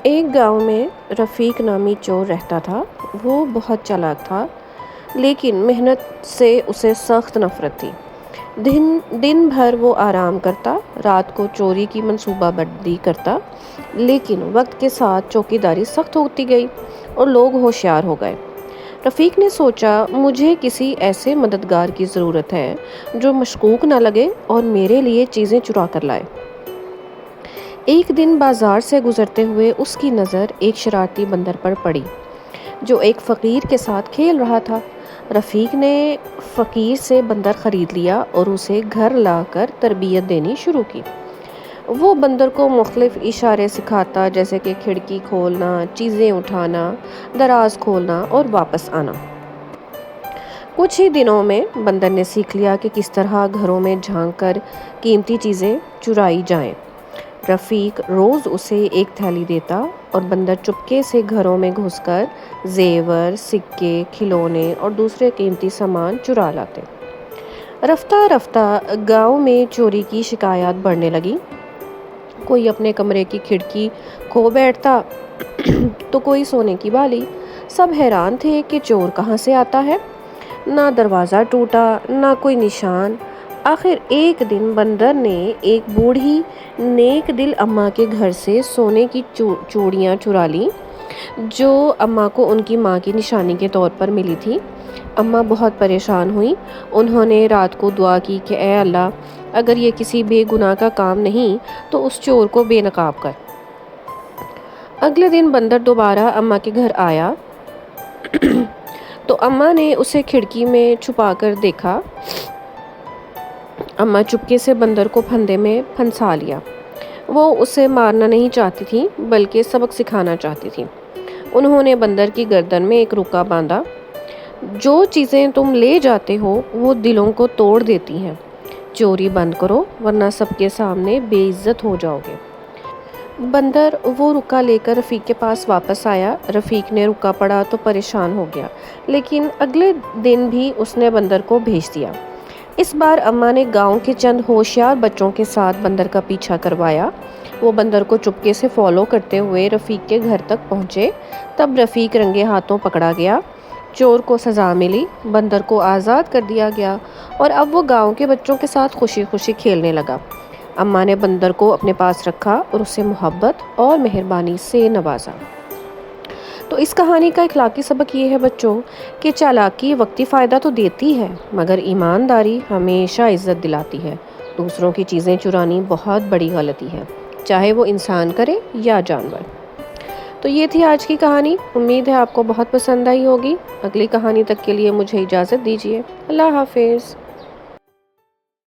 ایک گاؤں میں رفیق نامی چور رہتا تھا۔ وہ بہت چالاک تھا، لیکن محنت سے اسے سخت نفرت تھی۔ دن بھر وہ آرام کرتا، رات کو چوری کی منصوبہ بندی کرتا، لیکن وقت کے ساتھ چوکیداری سخت ہوتی گئی اور لوگ ہوشیار ہو گئے۔ رفیق نے سوچا، مجھے کسی ایسے مددگار کی ضرورت ہے جو مشکوک نہ لگے اور میرے لیے چیزیں چرا کر لائے۔ ایک دن بازار سے گزرتے ہوئے اس کی نظر ایک شرارتی بندر پر پڑی جو ایک فقیر کے ساتھ کھیل رہا تھا۔ رفیق نے فقیر سے بندر خرید لیا اور اسے گھر لا کر تربیت دینی شروع کی۔ وہ بندر کو مختلف اشارے سکھاتا، جیسے کہ کھڑکی کھولنا، چیزیں اٹھانا، دراز کھولنا اور واپس آنا۔ کچھ ہی دنوں میں بندر نے سیکھ لیا کہ کس طرح گھروں میں جھانک کر قیمتی چیزیں چرائی جائیں۔ رفیق روز اسے ایک تھیلی دیتا اور بندر چپکے سے گھروں میں گھس کر زیور، سکے، کھلونے اور دوسرے قیمتی سامان چرا لاتے۔ رفتہ رفتہ گاؤں میں چوری کی شکایات بڑھنے لگی۔ کوئی اپنے کمرے کی کھڑکی کھو بیٹھتا تو کوئی سونے کی بالی۔ سب حیران تھے کہ چور کہاں سے آتا ہے۔ نہ دروازہ ٹوٹا، نہ کوئی نشان۔ آخر ایک دن بندر نے ایک بوڑھی نیک دل اماں کے گھر سے سونے کی چوڑیاں چرا لیں، جو اماں کو ان کی ماں کی نشانی کے طور پر ملی تھی۔ اماں بہت پریشان ہوئیں۔ انہوں نے رات کو دعا کی کہ اے اللہ، اگر یہ کسی بے گناہ کا کام نہیں تو اس چور کو بے نقاب کر۔ اگلے دن بندر دوبارہ اماں کے گھر آیا تو اماں نے اسے کھڑکی میں چھپا کر دیکھا۔ اماں چپکے سے بندر کو پھندے میں پھنسا لیا۔ وہ اسے مارنا نہیں چاہتی تھی، بلکہ سبق سکھانا چاہتی تھی۔ انہوں نے بندر کی گردن میں ایک رکا باندھا۔ جو چیزیں تم لے جاتے ہو وہ دلوں کو توڑ دیتی ہیں۔ چوری بند کرو، ورنہ سب کے سامنے بے عزت ہو جاؤ گے۔ بندر وہ رکا لے کر رفیق کے پاس واپس آیا۔ رفیق نے رکا پڑا تو پریشان ہو گیا، لیکن اگلے دن بھی اس نے بندر کو بھیج دیا۔ اس بار اماں نے گاؤں کے چند ہوشیار بچوں کے ساتھ بندر کا پیچھا کروایا۔ وہ بندر کو چپکے سے فالو کرتے ہوئے رفیق کے گھر تک پہنچے۔ تب رفیق رنگے ہاتھوں پکڑا گیا۔ چور کو سزا ملی، بندر کو آزاد کر دیا گیا اور اب وہ گاؤں کے بچوں کے ساتھ خوشی خوشی کھیلنے لگا۔ اماں نے بندر کو اپنے پاس رکھا اور اسے محبت اور مہربانی سے نوازا۔ تو اس کہانی کا اخلاقی سبق یہ ہے بچوں کہ چالاکی وقتی فائدہ تو دیتی ہے، مگر ایمانداری ہمیشہ عزت دلاتی ہے۔ دوسروں کی چیزیں چرانی بہت بڑی غلطی ہے، چاہے وہ انسان کرے یا جانور۔ تو یہ تھی آج کی کہانی۔ امید ہے آپ کو بہت پسند آئی ہوگی۔ اگلی کہانی تک کے لیے مجھے اجازت دیجیے۔ اللہ حافظ۔